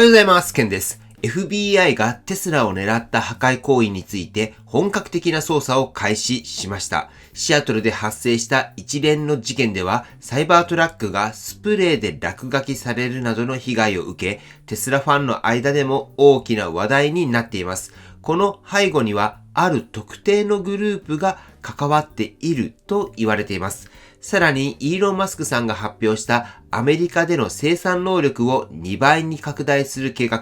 おはようございます。ケンです。FBI がテスラを狙った破壊行為について本格的な捜査を開始しました。シアトルで発生した一連の事件では、サイバートラックがスプレーで落書きされるなどの被害を受け、テスラファンの間でも大きな話題になっています。この背後には、ある特定のグループが関わっていると言われています。さらに、イーロン・マスクさんが発表したアメリカでの生産能力を2倍に拡大する計画。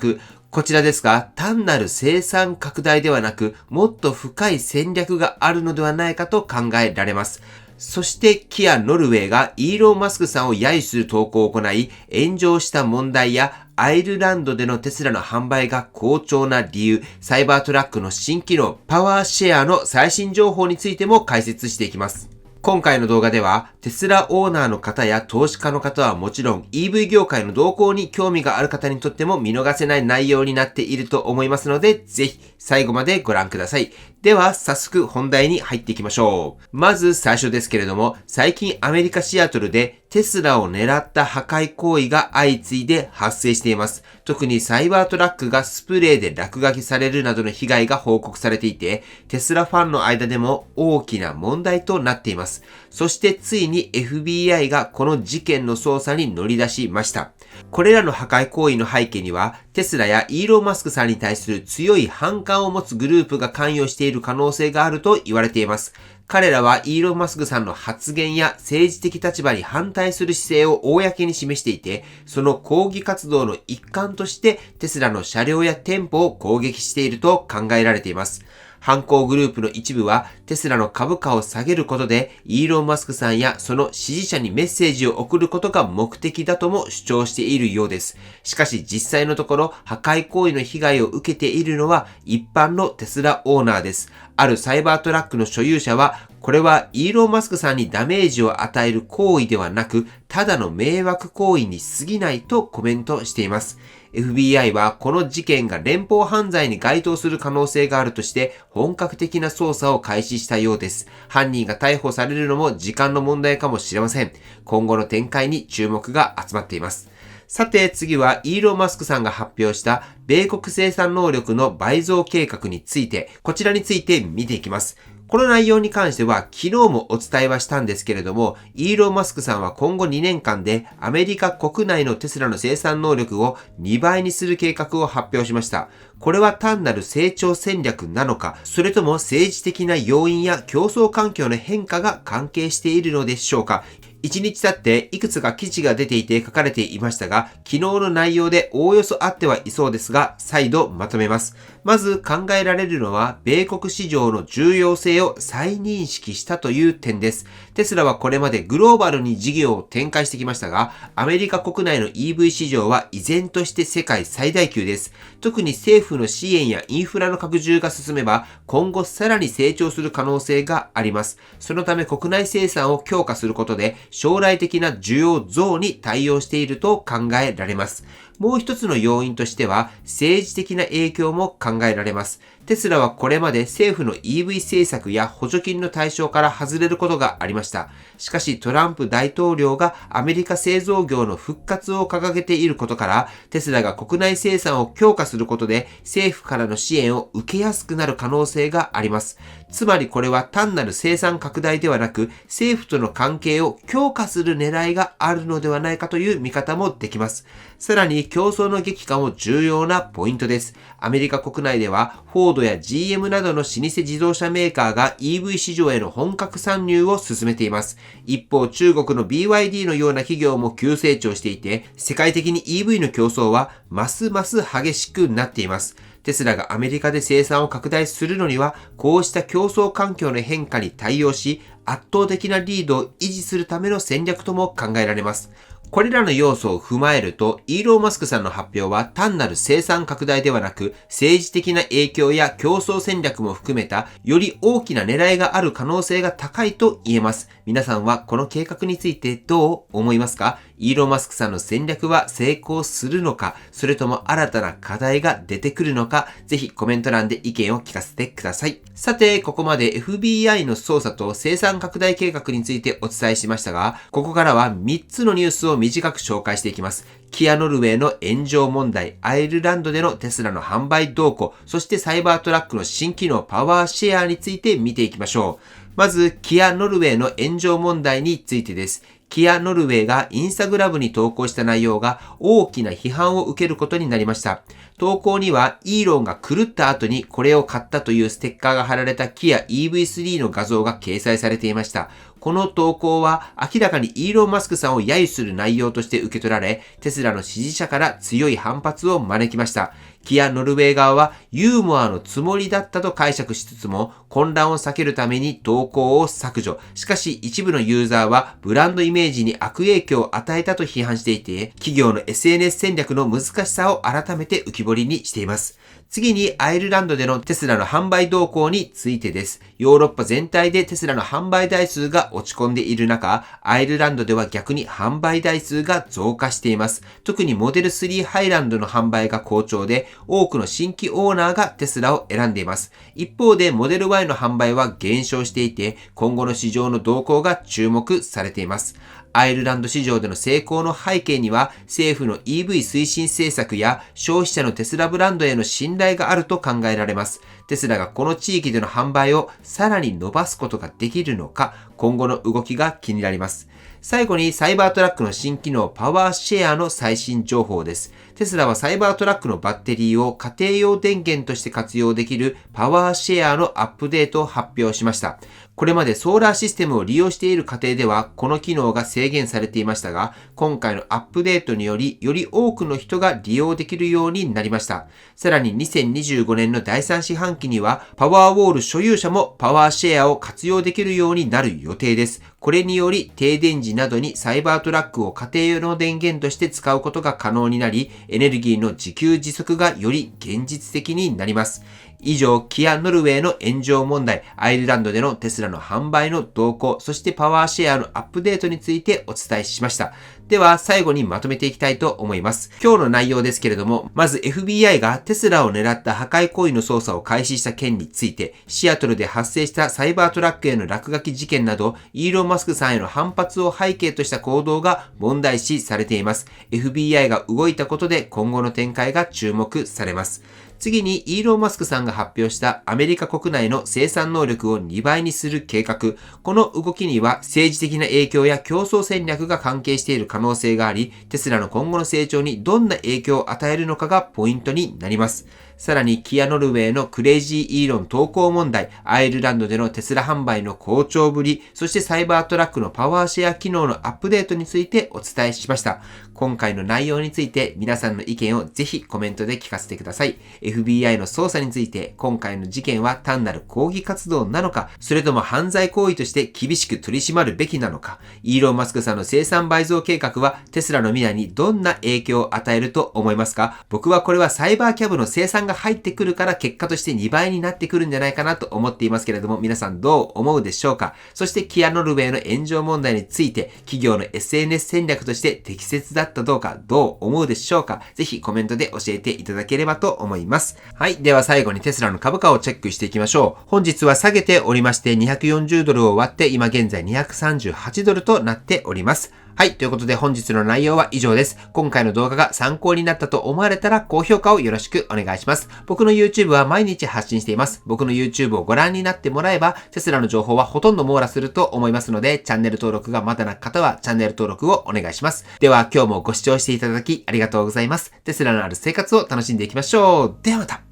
こちらですが、単なる生産拡大ではなく、もっと深い戦略があるのではないかと考えられます。そして、キア・ノルウェーがイーロン・マスクさんを揶揄する投稿を行い、炎上した問題や、アイルランドでのテスラの販売が好調な理由、サイバートラックの新機能、パワーシェアの最新情報についても解説していきます。今回の動画では、テスラオーナーの方や投資家の方はもちろん EV 業界の動向に興味がある方にとっても見逃せない内容になっていると思いますので、ぜひ最後までご覧ください。では早速本題に入っていきましょう。まず最初ですけれども、最近アメリカシアトルでテスラを狙った破壊行為が相次いで発生しています。特にサイバートラックがスプレーで落書きされるなどの被害が報告されていて、テスラファンの間でも大きな問題となっています。そしてついに FBI がこの事件の捜査に乗り出しました。これらの破壊行為の背景には、テスラやイーロン・マスクさんに対する強い反感を持つグループが関与している可能性があると言われています。彼らはイーロン・マスクさんの発言や政治的立場に反対する姿勢を公に示していて、その抗議活動の一環としてテスラの車両や店舗を攻撃していると考えられています。犯行グループの一部はテスラの株価を下げることでイーロン・マスクさんやその支持者にメッセージを送ることが目的だとも主張しているようです。しかし実際のところ破壊行為の被害を受けているのは一般のテスラオーナーです。あるサイバートラックの所有者はこれはイーロン・マスクさんにダメージを与える行為ではなくただの迷惑行為に過ぎないとコメントしています。FBI はこの事件が連邦犯罪に該当する可能性があるとして本格的な捜査を開始したようです。犯人が逮捕されるのも時間の問題かもしれません。今後の展開に注目が集まっています。さて次はイーロン・マスクさんが発表した米国生産能力の倍増計画について、こちらについて見ていきます。この内容に関しては昨日もお伝えはしたんですけれども、イーロン・マスクさんは今後2年間でアメリカ国内のテスラの生産能力を2倍にする計画を発表しました。これは単なる成長戦略なのか、それとも政治的な要因や競争環境の変化が関係しているのでしょうか。1日経っていくつか記事が出ていて書かれていましたが、昨日の内容でおおよそ合ってはいそうですが、再度まとめます。まず考えられるのは、米国市場の重要性を再認識したという点です。テスラはこれまでグローバルに事業を展開してきましたが、アメリカ国内の EV 市場は依然として世界最大級です。特に政府の支援やインフラの拡充が進めば、今後さらに成長する可能性があります。そのため国内生産を強化することで、将来的な需要増に対応していると考えられます。もう一つの要因としては政治的な影響も考えられます。テスラはこれまで政府の EV 政策や補助金の対象から外れることがありました。しかしトランプ大統領がアメリカ製造業の復活を掲げていることから、テスラが国内生産を強化することで政府からの支援を受けやすくなる可能性があります。つまりこれは単なる生産拡大ではなく、政府との関係を強化する狙いがあるのではないかという見方もできます。さらに競争の激化も重要なポイントです。アメリカ国内ではフォードや GM などの老舗自動車メーカーが EV 市場への本格参入を進めています。一方中国の BYD のような企業も急成長していて、世界的に EV の競争はますます激しくなっています。テスラがアメリカで生産を拡大するのには、こうした競争環境の変化に対応し、圧倒的なリードを維持するための戦略とも考えられます。これらの要素を踏まえると、イーロン・マスクさんの発表は単なる生産拡大ではなく、政治的な影響や競争戦略も含めた、より大きな狙いがある可能性が高いと言えます。皆さんはこの計画についてどう思いますか？イーロン・マスクさんの戦略は成功するのか、それとも新たな課題が出てくるのか、ぜひコメント欄で意見を聞かせてください。さて、ここまで FBI の捜査と生産拡大計画についてお伝えしましたが、ここからは3つのニュースを短く紹介していきます。キアノルウェイの炎上問題、アイルランドでのテスラの販売動向、そしてサイバートラックの新機能パワーシェアについて見ていきましょう。まず、キアノルウェイの炎上問題についてです。キアノルウェイがインスタグラムに投稿した内容が大きな批判を受けることになりました。投稿にはイーロンが狂った後にこれを買ったというステッカーが貼られたキア EV3 の画像が掲載されていました。この投稿は明らかにイーロン・マスクさんを揶揄する内容として受け取られ、テスラの支持者から強い反発を招きました。キアノルウェイ側はユーモアのつもりだったと解釈しつつも、混乱を避けるために投稿を削除。しかし一部のユーザーはブランドイメージに悪影響を与えたと批判していて、企業の SNS 戦略の難しさを改めて浮き彫りにしています。次にアイルランドでのテスラの販売動向についてです。ヨーロッパ全体でテスラの販売台数が落ち込んでいる中、アイルランドでは逆に販売台数が増加しています。特にモデル3ハイランドの販売が好調で、多くの新規オーナーがテスラを選んでいます。一方でモデルYの販売は減少していて、今後の市場の動向が注目されています。アイルランド市場での成功の背景には政府の EV 推進政策や消費者のテスラブランドへの信頼があると考えられます。テスラがこの地域での販売をさらに伸ばすことができるのか、今後の動きが気になります。最後にサイバートラックの新機能パワーシェアの最新情報です。テスラはサイバートラックのバッテリーを家庭用電源として活用できるパワーシェアのアップデートを発表しました。これまでソーラーシステムを利用している家庭ではこの機能が制限されていましたが、今回のアップデートにより多くの人が利用できるようになりました。さらに2025年の第3四半期にはパワーウォール所有者もパワーシェアを活用できるようになる予定です。これにより停電時などにサイバートラックを家庭用の電源として使うことが可能になり、エネルギーの自給自足がより現実的になります。以上、キアノルウェイの炎上問題、アイルランドでのテスラの販売の動向、そしてパワーシェアのアップデートについてお伝えしました。では、最後にまとめていきたいと思います。今日の内容ですけれども、まず FBI がテスラを狙った破壊行為の捜査を開始した件について、シアトルで発生したサイバートラックへの落書き事件など、イーロン・マスクさんへの反発を背景とした行動が問題視されています。FBI が動いたことで今後の展開が注目されます。次にイーロン・マスクさんが発表したアメリカ国内の生産能力を2倍にする計画。この動きには政治的な影響や競争戦略が関係している可能性があり、テスラの今後の成長にどんな影響を与えるのかがポイントになります。さらにキアノルウェイのクレイジーイーロン投稿問題、アイルランドでのテスラ販売の好調ぶり、そしてサイバートラックのパワーシェア機能のアップデートについてお伝えしました。今回の内容について皆さんの意見をぜひコメントで聞かせてください。FBI の捜査について今回の事件は単なる抗議活動なのか、それとも犯罪行為として厳しく取り締まるべきなのか、イーロン・マスクさんの生産倍増計画はテスラの未来にどんな影響を与えると思いますか？僕はこれはサイバーキャブの生産が入ってくるから結果として2倍になってくるんじゃないかなと思っていますけれども、皆さんどう思うでしょうか？そしてキアノルウェイの炎上問題について企業の SNS 戦略として適切だったどうかどう思うでしょうか？ぜひコメントで教えていただければと思います。はい。では最後にテスラの株価をチェックしていきましょう。本日は下げておりまして240ドルを割って今現在238ドルとなっております。はい。ということで本日の内容は以上です。今回の動画が参考になったと思われたら高評価をよろしくお願いします。僕の YouTube は毎日発信しています。僕の YouTube をご覧になってもらえばテスラの情報はほとんど網羅すると思いますので、チャンネル登録がまだな方はチャンネル登録をお願いします。では今日もご視聴していただきありがとうございます。テスラのある生活を楽しんでいきましょう。ではまた。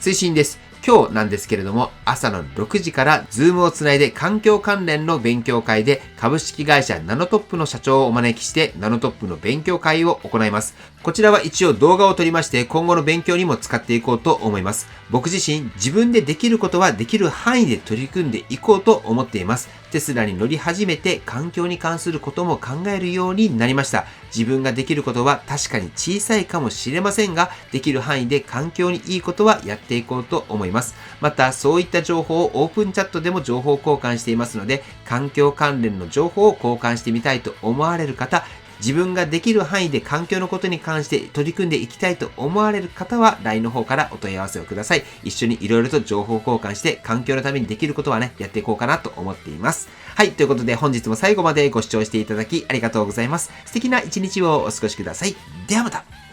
追伸です。今日なんですけれども、朝の6時からズームをつないで環境関連の勉強会で株式会社ナノトップの社長をお招きしてナノトップの勉強会を行います。こちらは一応動画を撮りまして今後の勉強にも使っていこうと思います。僕自身自分でできることはできる範囲で取り組んでいこうと思っています。テスラに乗り始めて環境に関することも考えるようになりました。自分ができることは確かに小さいかもしれませんが、できる範囲で環境にいいことはやっていこうと思います。います。また、そういった情報をオープンチャットでも情報交換していますので、環境関連の情報を交換してみたいと思われる方、自分ができる範囲で環境のことに関して取り組んでいきたいと思われる方は LINE の方からお問い合わせをください。一緒にいろいろと情報交換して環境のためにできることはね、やっていこうかなと思っています。はい、ということで本日も最後までご視聴していただきありがとうございます。素敵な一日をお過ごしください。ではまた。